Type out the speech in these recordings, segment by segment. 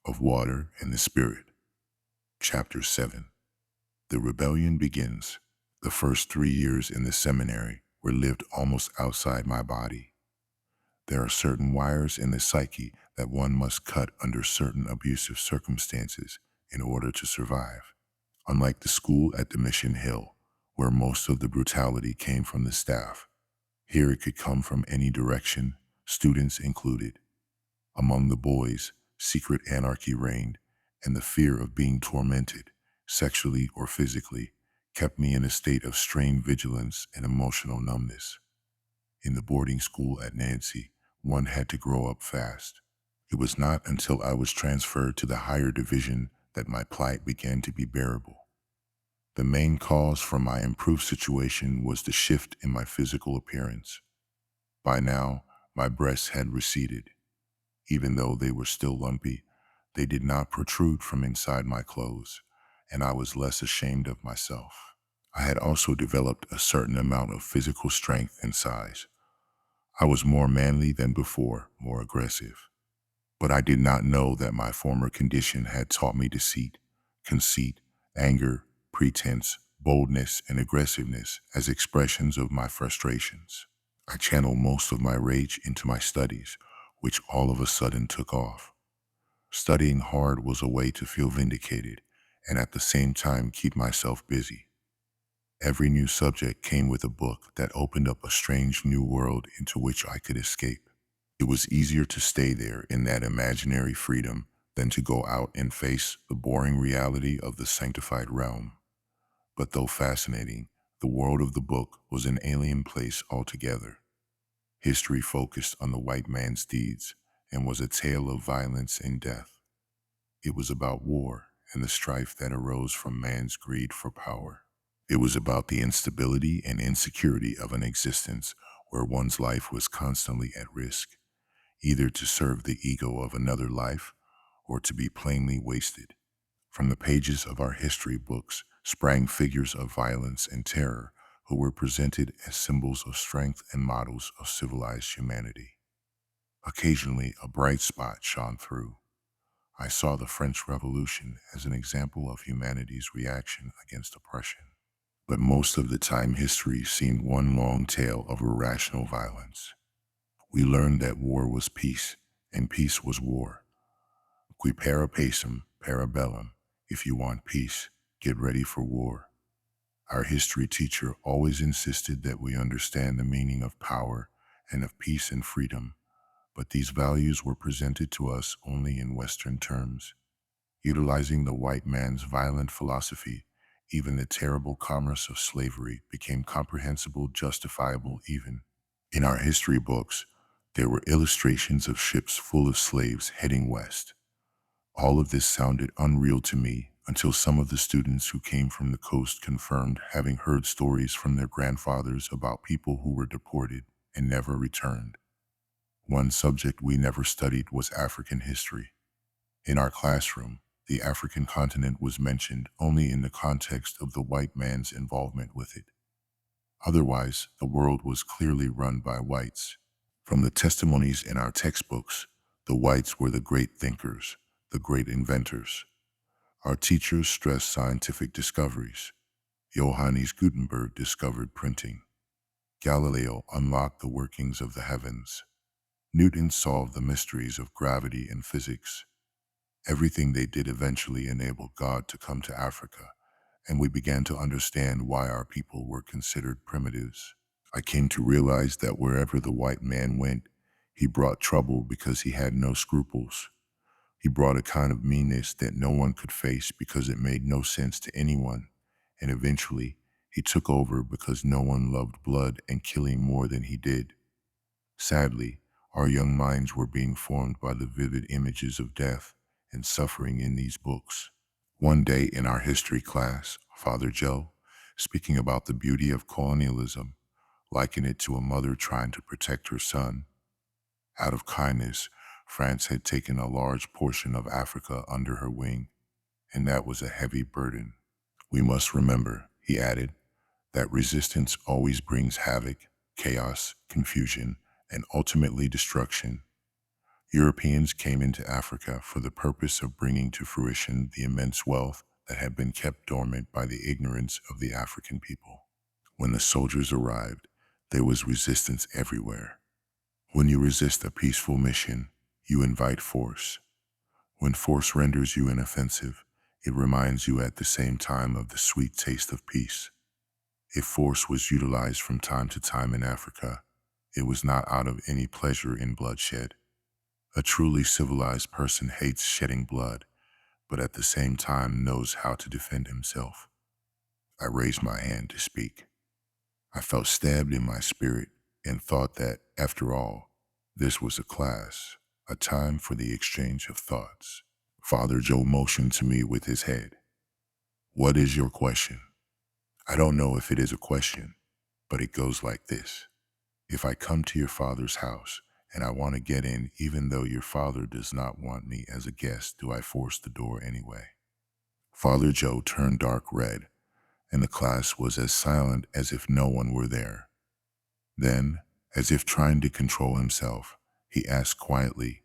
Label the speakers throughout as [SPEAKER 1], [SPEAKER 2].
[SPEAKER 1] of Water and the Spirit. Chapter 7. The rebellion begins. The first 3 years in the seminary were lived almost outside my body. There are certain wires in the psyche that one must cut under certain abusive circumstances in order to survive. Unlike the school at the Mission Hill, where most of the brutality came from the staff, here it could come from any direction, students included. Among the boys, secret anarchy reigned, and the fear of being tormented, sexually or physically, kept me in a state of strained vigilance and emotional numbness. In the boarding school at Nancy, one had to grow up fast. It was not until I was transferred to the higher division that my plight began to be bearable. The main cause for my improved situation was the shift in my physical appearance. By now, my breasts had receded. Even though they were still lumpy, they did not protrude from inside my clothes, and I was less ashamed of myself. I had also developed a certain amount of physical strength and size. I was more manly than before, more aggressive. But I did not know that my former condition had taught me deceit, conceit, anger, pretense, boldness, and aggressiveness as expressions of my frustrations. I channeled most of my rage into my studies, which all of a sudden took off. Studying hard was a way to feel vindicated and at the same time keep myself busy. Every new subject came with a book that opened up a strange new world into which I could escape. It was easier to stay there in that imaginary freedom than to go out and face the boring reality of the sanctified realm. But though fascinating, the world of the book was an alien place altogether. History focused on the white man's deeds and was a tale of violence and death. It was about war and the strife that arose from man's greed for power. It was about the instability and insecurity of an existence where one's life was constantly at risk, either to serve the ego of another life or to be plainly wasted. From the pages of our history books sprang figures of violence and terror who were presented as symbols of strength and models of civilized humanity. Occasionally, a bright spot shone through. I saw the French Revolution as an example of humanity's reaction against oppression. But most of the time, history seemed one long tale of irrational violence. We learned that war was peace, and peace was war. Qui para pacem, para bellum. If you want peace, get ready for war. Our history teacher always insisted that we understand the meaning of power and of peace and freedom, but these values were presented to us only in Western terms. Utilizing the white man's violent philosophy, even the terrible commerce of slavery became comprehensible, justifiable even. In our history books, there were illustrations of ships full of slaves heading west. All of this sounded unreal to me until some of the students who came from the coast confirmed having heard stories from their grandfathers about people who were deported and never returned. One subject we never studied was African history. In our classroom, the African continent was mentioned only in the context of the white man's involvement with it. Otherwise, the world was clearly run by whites. From the testimonies in our textbooks, the whites were the great thinkers, the great inventors. Our teachers stressed scientific discoveries. Johannes Gutenberg discovered printing. Galileo unlocked the workings of the heavens. Newton solved the mysteries of gravity and physics. Everything they did eventually enabled God to come to Africa, and we began to understand why our people were considered primitives. I came to realize that wherever the white man went, he brought trouble because he had no scruples. He brought a kind of meanness that no one could face because it made no sense to anyone, and eventually he took over because no one loved blood and killing more than he did. Sadly, our young minds were being formed by the vivid images of death and suffering in these books. One day in our history class, Father Joe, speaking about the beauty of colonialism, likened it to a mother trying to protect her son. Out of kindness, France had taken a large portion of Africa under her wing, and that was a heavy burden. We must remember, he added, that resistance always brings havoc, chaos, confusion, and ultimately destruction. Europeans came into Africa for the purpose of bringing to fruition the immense wealth that had been kept dormant by the ignorance of the African people. When the soldiers arrived, there was resistance everywhere. When you resist a peaceful mission, you invite force. When force renders you inoffensive, it reminds you at the same time of the sweet taste of peace. If force was utilized from time to time in Africa, it was not out of any pleasure in bloodshed. A truly civilized person hates shedding blood, but at the same time knows how to defend himself. I raised my hand to speak. I felt stabbed in my spirit and thought that, after all, this was a class, a time for the exchange of thoughts. Father Joe motioned to me with his head. What is your question? I don't know if it is a question, but it goes like this. If I come to your father's house and I want to get in even though your father does not want me as a guest, do I force the door anyway? Father Joe turned dark red, and the class was as silent as if no one were there. Then, as if trying to control himself, he asked quietly,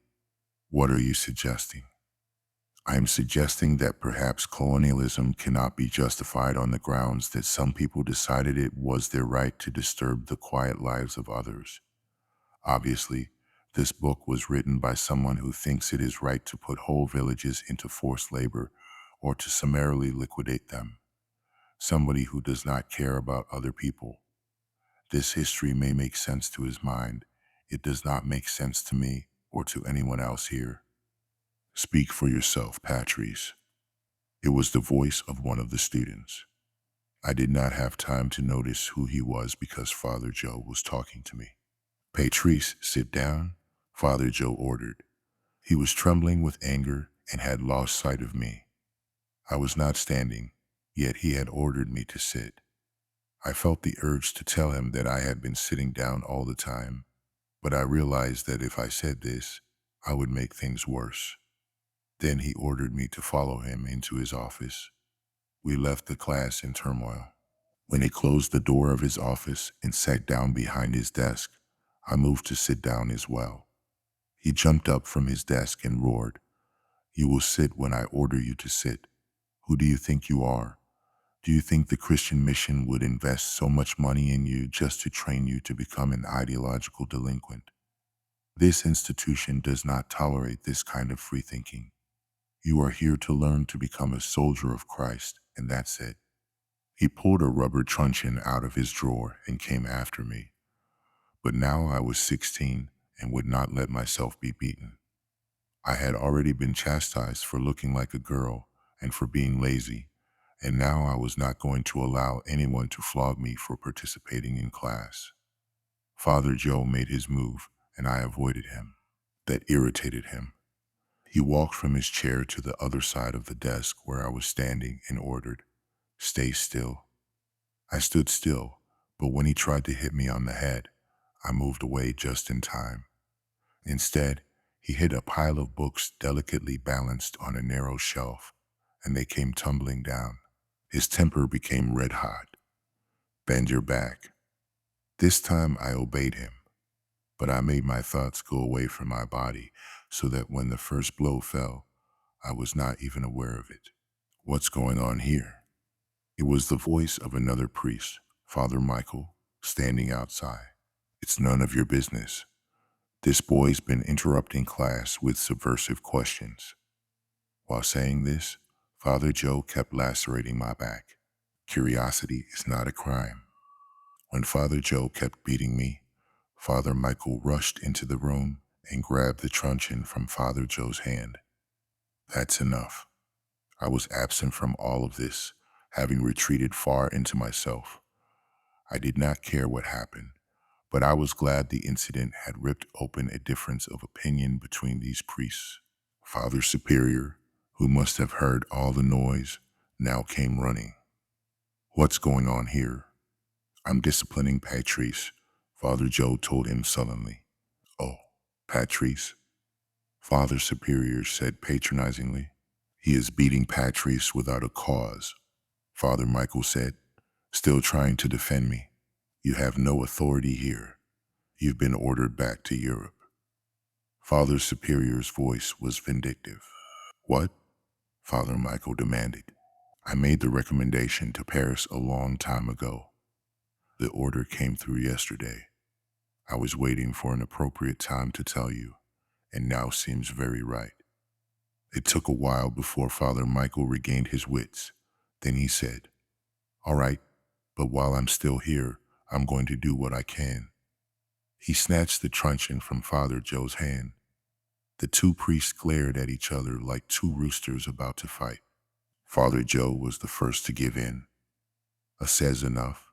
[SPEAKER 1] "What are you suggesting?" I am suggesting that perhaps colonialism cannot be justified on the grounds that some people decided it was their right to disturb the quiet lives of others. Obviously, this book was written by someone who thinks it is right to put whole villages into forced labor or to summarily liquidate them. Somebody who does not care about other people. This history may make sense to his mind. It does not make sense to me or to anyone else here. Speak for yourself, Patrice. It was the voice of one of the students. I did not have time to notice who he was because Father Joe was talking to me. Patrice, sit down, Father Joe ordered. He was trembling with anger and had lost sight of me. I was not standing, yet he had ordered me to sit. I felt the urge to tell him that I had been sitting down all the time, but I realized that if I said this, I would make things worse. Then he ordered me to follow him into his office. We left the class in turmoil. When he closed the door of his office and sat down behind his desk, I moved to sit down as well. He jumped up from his desk and roared, "You will sit when I order you to sit. Who do you think you are? Do you think the Christian mission would invest so much money in you just to train you to become an ideological delinquent? This institution does not tolerate this kind of free thinking. You are here to learn to become a soldier of Christ, and that's it." He pulled a rubber truncheon out of his drawer and came after me. But now I was 16 and would not let myself be beaten. I had already been chastised for looking like a girl and for being lazy, and now I was not going to allow anyone to flog me for participating in class. Father Joe made his move, and I avoided him. That irritated him. He walked from his chair to the other side of the desk where I was standing and ordered, "Stay still." I stood still, but when he tried to hit me on the head, I moved away just in time. Instead, he hit a pile of books delicately balanced on a narrow shelf, and they came tumbling down. His temper became red hot. "Bend your back." This time I obeyed him, but I made my thoughts go away from my body so that when the first blow fell, I was not even aware of it. "What's going on here?" It was the voice of another priest, Father Michael, standing outside. "It's none of your business. This boy's been interrupting class with subversive questions." While saying this, Father Joe kept lacerating my back. Curiosity is not a crime. When Father Joe kept beating me, Father Michael rushed into the room and grabbed the truncheon from Father Joe's hand. That's enough. I was absent from all of this, having retreated far into myself. I did not care what happened, but I was glad the incident had ripped open a difference of opinion between these priests. Father Superior, who must have heard all the noise, now came running. "What's going on here?" "I'm disciplining Patrice," Father Joe told him sullenly. "Oh, Patrice?" Father Superior said patronizingly. "He is beating Patrice without a cause," Father Michael said, still trying to defend me. "You have no authority here. You've been ordered back to Europe." Father Superior's voice was vindictive. What? Father Michael demanded. I made the recommendation to Paris a long time ago. The order came through yesterday. I was waiting for an appropriate time to tell you, and now seems very right. It took a while before Father Michael regained his wits. Then he said, All right, but while I'm still here, I'm going to do what I can. He snatched the truncheon from Father Joe's hand. The two priests glared at each other like two roosters about to fight. Father Joe was the first to give in. Says enough.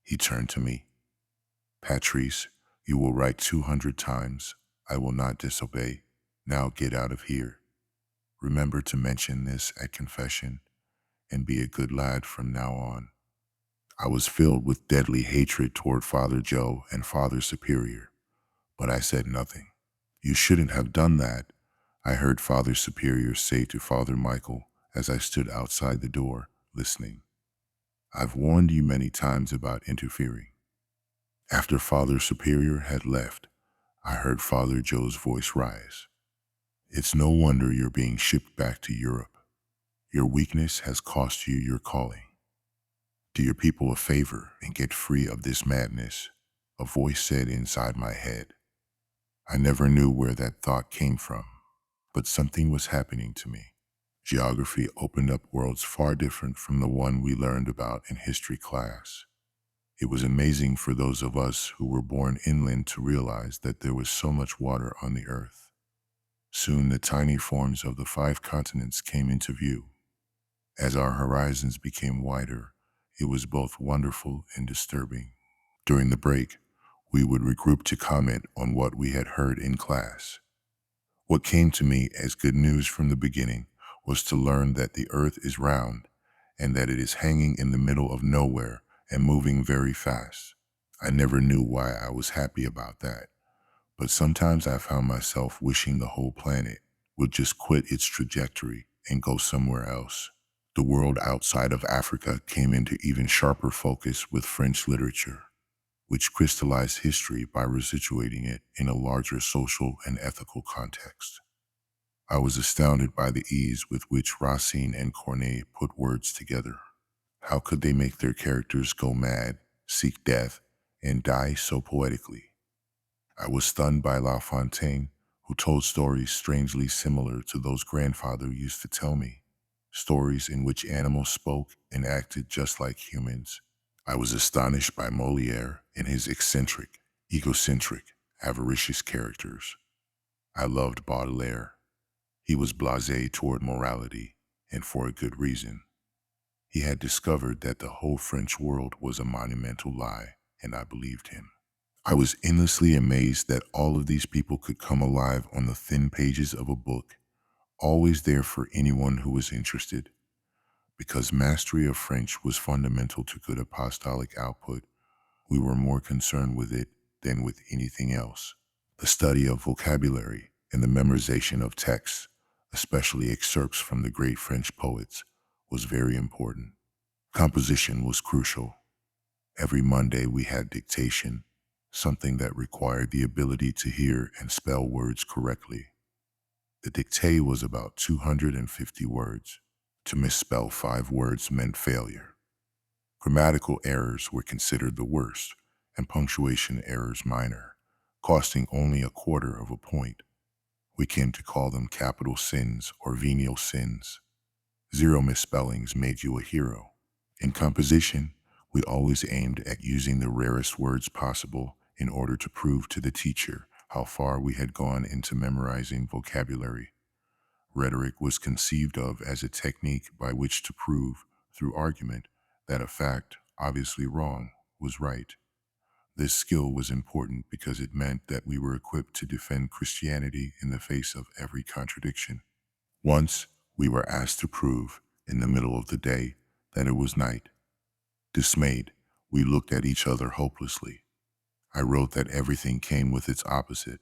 [SPEAKER 1] He turned to me. Patrice, you will write 200 times. I will not disobey. Now get out of here. Remember to mention this at confession, and be a good lad from now on. I was filled with deadly hatred toward Father Joe and Father Superior, but I said nothing. You shouldn't have done that, I heard Father Superior say to Father Michael as I stood outside the door, listening. I've warned you many times about interfering. After Father Superior had left, I heard Father Joe's voice rise. It's no wonder you're being shipped back to Europe. Your weakness has cost you your calling. Do your people a favor and get free of this madness, a voice said inside my head. I never knew where that thought came from, but something was happening to me. Geography opened up worlds far different from the one we learned about in history class. It was amazing for those of us who were born inland to realize that there was so much water on the earth. Soon the tiny forms of the 5 continents came into view. As our horizons became wider, it was both wonderful and disturbing. During the break, we would regroup to comment on what we had heard in class. What came to me as good news from the beginning was to learn that the earth is round and that it is hanging in the middle of nowhere and moving very fast. I never knew why I was happy about that, but sometimes I found myself wishing the whole planet would just quit its trajectory and go somewhere else. The world outside of Africa came into even sharper focus with French literature, which crystallized history by resituating it in a larger social and ethical context. I was astounded by the ease with which Racine and Corneille put words together. How could they make their characters go mad, seek death, and die so poetically? I was stunned by La Fontaine, who told stories strangely similar to those grandfather used to tell me, stories in which animals spoke and acted just like humans. I was astonished by Molière and his eccentric, egocentric, avaricious characters. I loved Baudelaire. He was blasé toward morality, and for a good reason. He had discovered that the whole French world was a monumental lie, and I believed him. I was endlessly amazed that all of these people could come alive on the thin pages of a book, always there for anyone who was interested. Because mastery of French was fundamental to good apostolic output, we were more concerned with it than with anything else. The study of vocabulary and the memorization of texts, especially excerpts from the great French poets, was very important. Composition was crucial. Every Monday we had dictation, something that required the ability to hear and spell words correctly. The dictée was about 250 words. To misspell 5 words meant failure. Grammatical errors were considered the worst, and punctuation errors minor, costing only a quarter of a point. We came to call them capital sins or venial sins. 0 misspellings made you a hero. In composition, we always aimed at using the rarest words possible in order to prove to the teacher how far we had gone into memorizing vocabulary. Rhetoric was conceived of as a technique by which to prove, through argument, that a fact, obviously wrong, was right. This skill was important because it meant that we were equipped to defend Christianity in the face of every contradiction. Once, we were asked to prove, in the middle of the day, that it was night. Dismayed, we looked at each other hopelessly. I wrote that everything came with its opposite,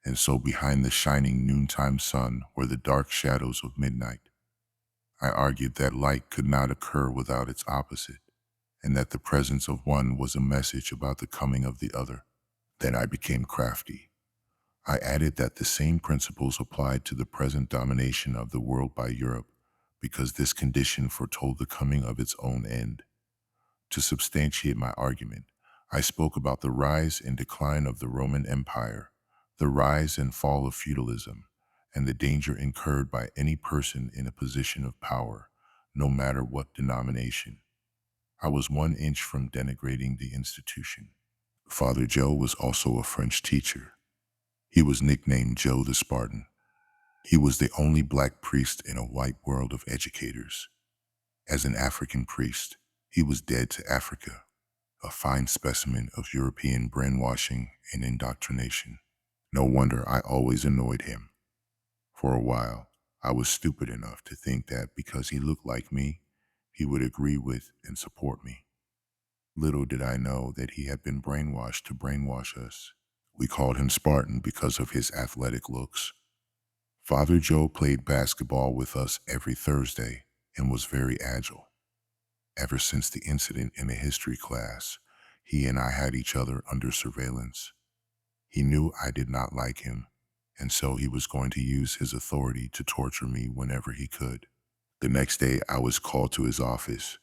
[SPEAKER 1] and so behind the shining noontime sun were the dark shadows of midnight. I argued that light could not occur without its opposite, and that the presence of one was a message about the coming of the other. Then I became crafty. I added that the same principles applied to the present domination of the world by Europe, because this condition foretold the coming of its own end. To substantiate my argument, I spoke about the rise and decline of the Roman Empire, the rise and fall of feudalism, and the danger incurred by any person in a position of power, no matter what denomination. I was 1 inch from denigrating the institution. Father Joe was also a French teacher. He was nicknamed Joe the Spartan. He was the only black priest in a white world of educators. As an African priest, he was dead to Africa, a fine specimen of European brainwashing and indoctrination. No wonder I always annoyed him. For a while, I was stupid enough to think that because he looked like me, he would agree with and support me. Little did I know that he had been brainwashed to brainwash us. We called him Spartan because of his athletic looks. Father Joe played basketball with us every Thursday and was very agile. Ever since the incident in a history class, he and I had each other under surveillance. He knew I did not like him, and so he was going to use his authority to torture me whenever he could. The next day, I was called to his office.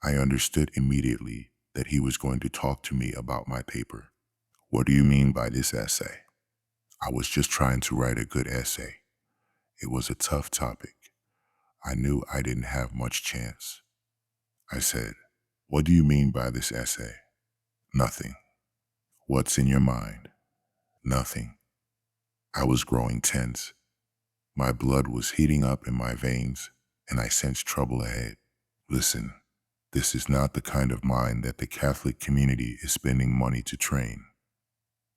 [SPEAKER 1] I understood immediately that he was going to talk to me about my paper. What do you mean by this essay? I was just trying to write a good essay. It was a tough topic. I knew I didn't have much chance. I said, "What do you mean by this essay?" "Nothing." "What's in your mind?" "Nothing." I was growing tense. My blood was heating up in my veins, and I sensed trouble ahead. "Listen, this is not the kind of mind that the Catholic community is spending money to train.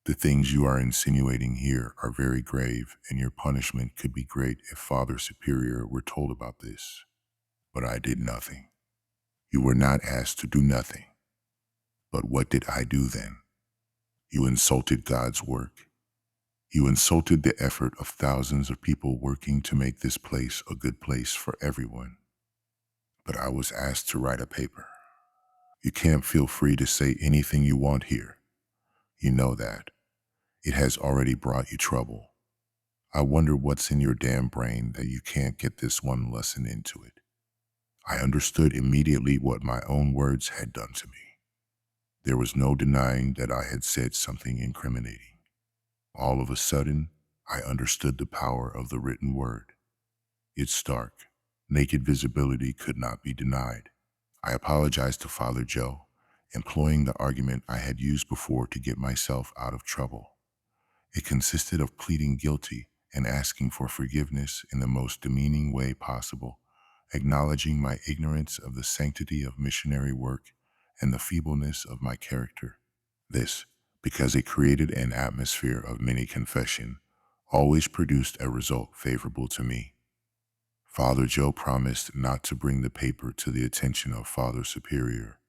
[SPEAKER 1] The things you are insinuating here are very grave, and your punishment could be great if Father Superior were told about this." But I did nothing. You were not asked to do nothing. But what did I do then? You insulted God's work. You insulted the effort of thousands of people working to make this place a good place for everyone. But I was asked to write a paper. You can't feel free to say anything you want here. You know that. It has already brought you trouble. I wonder what's in your damn brain that you can't get this one lesson into it. I understood immediately what my own words had done to me. There was no denying that I had said something incriminating. All of a sudden, I understood the power of the written word. Its stark, naked visibility could not be denied. I apologized to Father Joe, employing the argument I had used before to get myself out of trouble. It consisted of pleading guilty and asking for forgiveness in the most demeaning way possible, acknowledging my ignorance of the sanctity of missionary work and the feebleness of my character. This, because it created an atmosphere of many confession, always produced a result favorable to me. Father Joe promised not to bring the paper to the attention of Father Superior,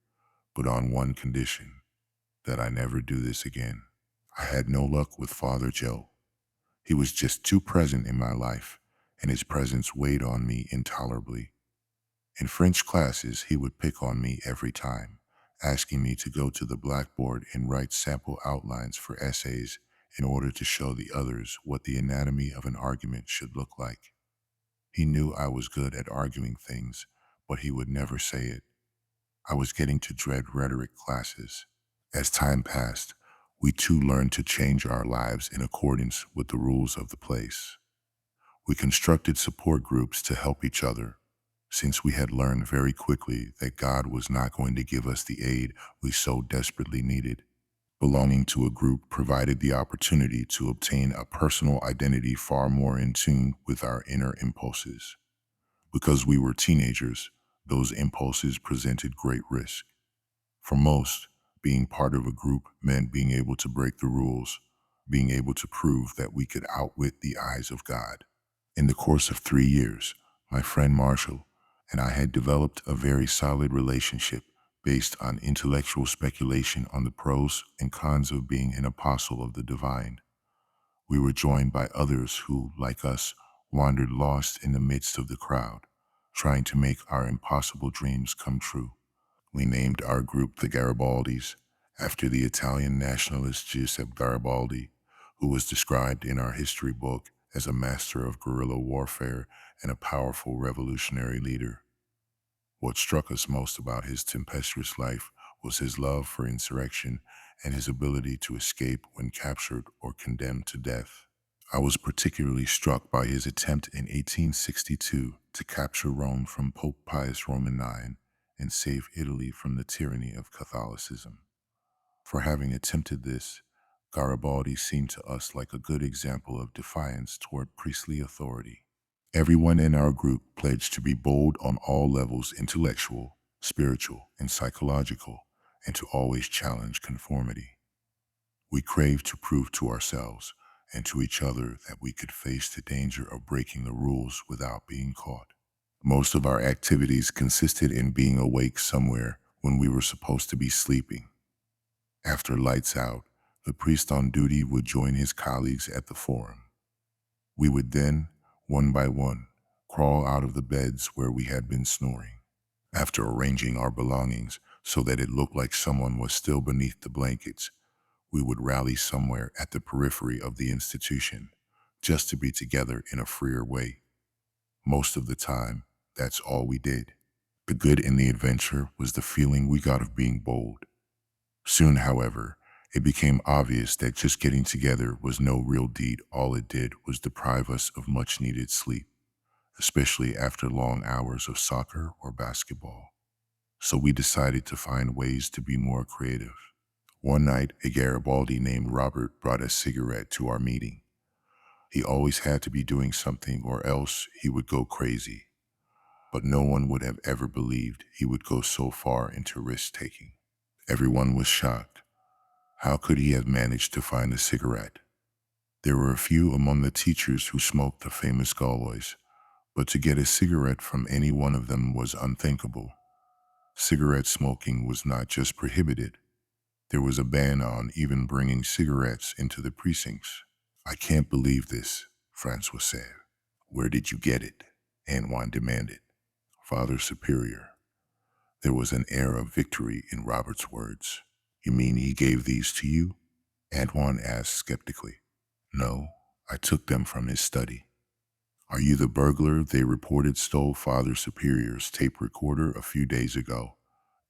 [SPEAKER 1] but on one condition, that I never do this again. I had no luck with Father Joe. He was just too present in my life, and his presence weighed on me intolerably. In French classes, he would pick on me every time, asking me to go to the blackboard and write sample outlines for essays in order to show the others what the anatomy of an argument should look like. He knew I was good at arguing things, but he would never say it. I was getting to dread rhetoric classes. As time passed, we too learned to change our lives in accordance with the rules of the place. We constructed support groups to help each other, since we had learned very quickly that God was not going to give us the aid we so desperately needed. Belonging to a group provided the opportunity to obtain a personal identity far more in tune with our inner impulses. Because we were teenagers, those impulses presented great risk. For most, being part of a group meant being able to break the rules, being able to prove that we could outwit the eyes of God. In the course of 3 years, my friend Marshall and I had developed a very solid relationship based on intellectual speculation on the pros and cons of being an apostle of the divine. We were joined by others who, like us, wandered lost in the midst of the crowd, trying to make our impossible dreams come true. We named our group the Garibaldis, after the Italian nationalist Giuseppe Garibaldi, who was described in our history book as a master of guerrilla warfare and a powerful revolutionary leader. What struck us most about his tempestuous life was his love for insurrection and his ability to escape when captured or condemned to death. I was particularly struck by his attempt in 1862 to capture Rome from Pope Pius Roman IX and save Italy from the tyranny of Catholicism. For having attempted this, Garibaldi seemed to us like a good example of defiance toward priestly authority. Everyone in our group pledged to be bold on all levels, intellectual, spiritual, and psychological, and to always challenge conformity. We craved to prove to ourselves and to each other that we could face the danger of breaking the rules without being caught. Most of our activities consisted in being awake somewhere when we were supposed to be sleeping. After lights out, the priest on duty would join his colleagues at the forum. We would then, one by one, crawl out of the beds where we had been snoring. After arranging our belongings so that it looked like someone was still beneath the blankets, we would rally somewhere at the periphery of the institution, just to be together in a freer way. Most of the time, that's all we did. The good in the adventure was the feeling we got of being bold. Soon, however, it became obvious that just getting together was no real deed. All it did was deprive us of much needed sleep, especially after long hours of soccer or basketball. So we decided to find ways to be more creative. One night, a Garibaldi named Robert brought a cigarette to our meeting. He always had to be doing something or else he would go crazy. But no one would have ever believed he would go so far into risk-taking. Everyone was shocked. How could he have managed to find a cigarette? There were a few among the teachers who smoked the famous Gaulois, but to get a cigarette from any one of them was unthinkable. Cigarette smoking was not just prohibited, there was a ban on even bringing cigarettes into the precincts. "I can't believe this," Francois said. "Where did you get it?" Antoine demanded. "Father Superior." There was an air of victory in Robert's words. "You mean he gave these to you?" Antoine asked skeptically. "No, I took them from his study." "Are you the burglar they reported stole Father Superior's tape recorder a few days ago?"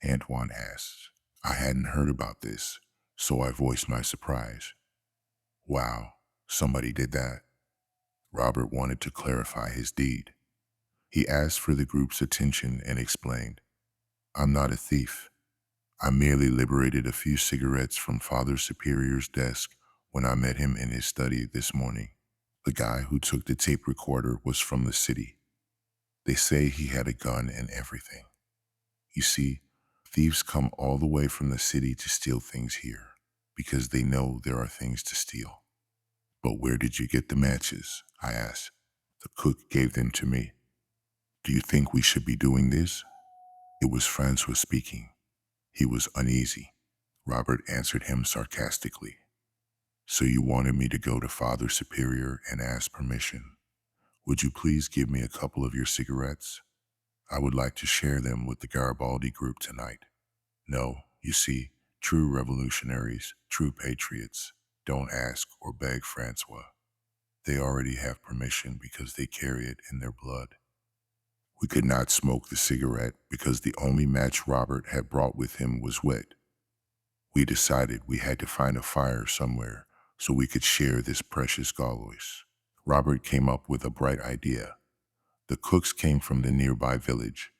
[SPEAKER 1] Antoine asked. I hadn't heard about this, so I voiced my surprise. "Wow, somebody did that." Robert wanted to clarify his deed. He asked for the group's attention and explained, "I'm not a thief. I merely liberated a few cigarettes from Father Superior's desk when I met him in his study this morning. The guy who took the tape recorder was from the city. They say he had a gun and everything. You see, thieves come all the way from the city to steal things here because they know there are things to steal." "But where did you get the matches?" I asked. "The cook gave them to me." "Do you think we should be doing this?" It was Francois speaking. He was uneasy. Robert answered him sarcastically. "So you wanted me to go to Father Superior and ask permission? Would you please give me a couple of your cigarettes? I would like to share them with the Garibaldi group tonight." No, you see, true revolutionaries, true patriots, don't ask or beg Francois. They already have permission because they carry it in their blood. We could not smoke the cigarette because the only match Robert had brought with him was wet. We decided we had to find a fire somewhere so we could share this precious Gaulois. Robert came up with a bright idea. The cooks came from the nearby village.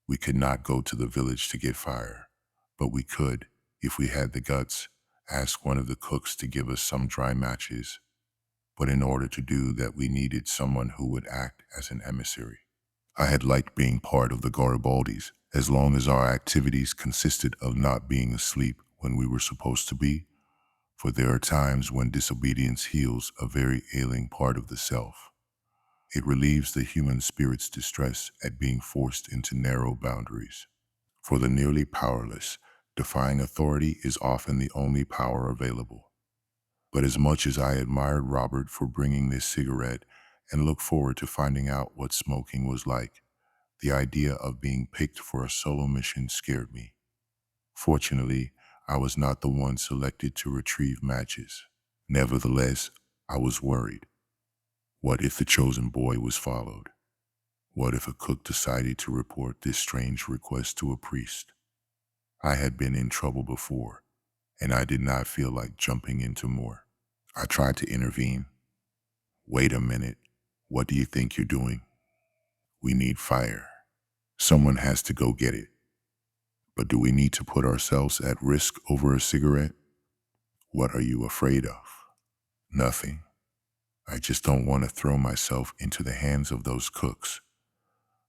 [SPEAKER 1] We could not go to the village to get fire, but we could, if we had the guts, ask one of the cooks to give us some dry matches. But in order to do that, we needed someone who would act as an emissary. I had liked being part of the Garibaldis, as long as our activities consisted of not being asleep when we were supposed to be, for there are times when disobedience heals a very ailing part of the self. It relieves the human spirit's distress at being forced into narrow boundaries. For the nearly powerless, defying authority is often the only power available. But as much as I admired Robert for bringing this cigarette and looked forward to finding out what smoking was like, the idea of being picked for a solo mission scared me. Fortunately, I was not the one selected to retrieve matches. Nevertheless, I was worried. What if the chosen boy was followed? What if a cook decided to report this strange request to a priest? I had been in trouble before, and I did not feel like jumping into more. I tried to intervene. Wait a minute. What do you think you're doing? We need fire. Someone has to go get it. But do we need to put ourselves at risk over a cigarette? What are you afraid of? Nothing. I just don't want to throw myself into the hands of those cooks.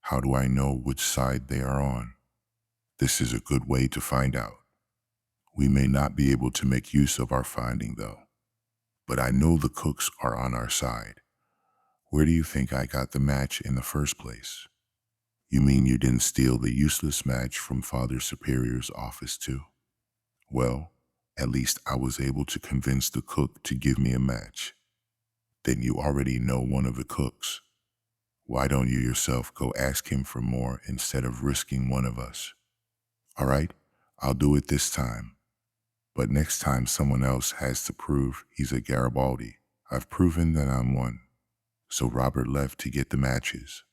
[SPEAKER 1] How do I know which side they are on? This is a good way to find out. We may not be able to make use of our finding, though. But I know the cooks are on our side. Where do you think I got the match in the first place? You mean you didn't steal the useless match from Father Superior's office, too? Well, at least I was able to convince the cook to give me a match. Then you already know one of the cooks. Why don't you yourself go ask him for more instead of risking one of us? All right, I'll do it this time. But next time someone else has to prove he's a Garibaldi. I've proven that I'm one. So Robert left to get the matches.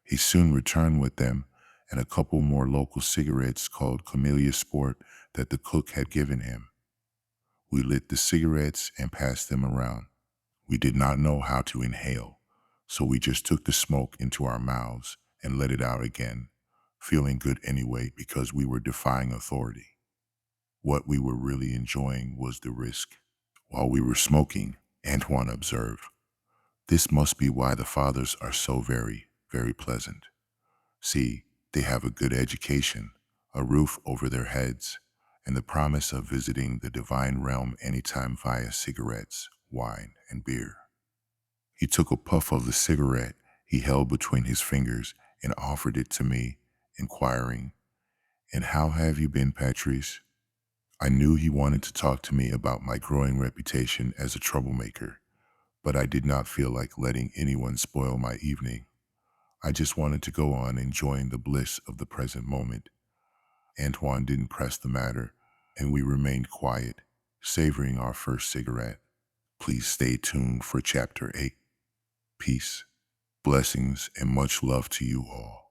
[SPEAKER 1] He soon returned with them and a couple more local cigarettes called Camellia Sport that the cook had given him. We lit the cigarettes and passed them around. We did not know how to inhale, so we just took the smoke into our mouths and let it out again, feeling good anyway because we were defying authority. What we were really enjoying was the risk. While we were smoking, Antoine observed, "This must be why the fathers are so very, very pleasant. See, they have a good education, a roof over their heads, and the promise of visiting the divine realm anytime via cigarettes, wine, and beer." He took a puff of the cigarette he held between his fingers and offered it to me, inquiring, "And how have you been, Patrice?" I knew he wanted to talk to me about my growing reputation as a troublemaker, but I did not feel like letting anyone spoil my evening. I just wanted to go on enjoying the bliss of the present moment. Antoine didn't press the matter, and we remained quiet, savoring our first cigarette. Please stay tuned for Chapter 8. Peace, blessings, and much love to you all.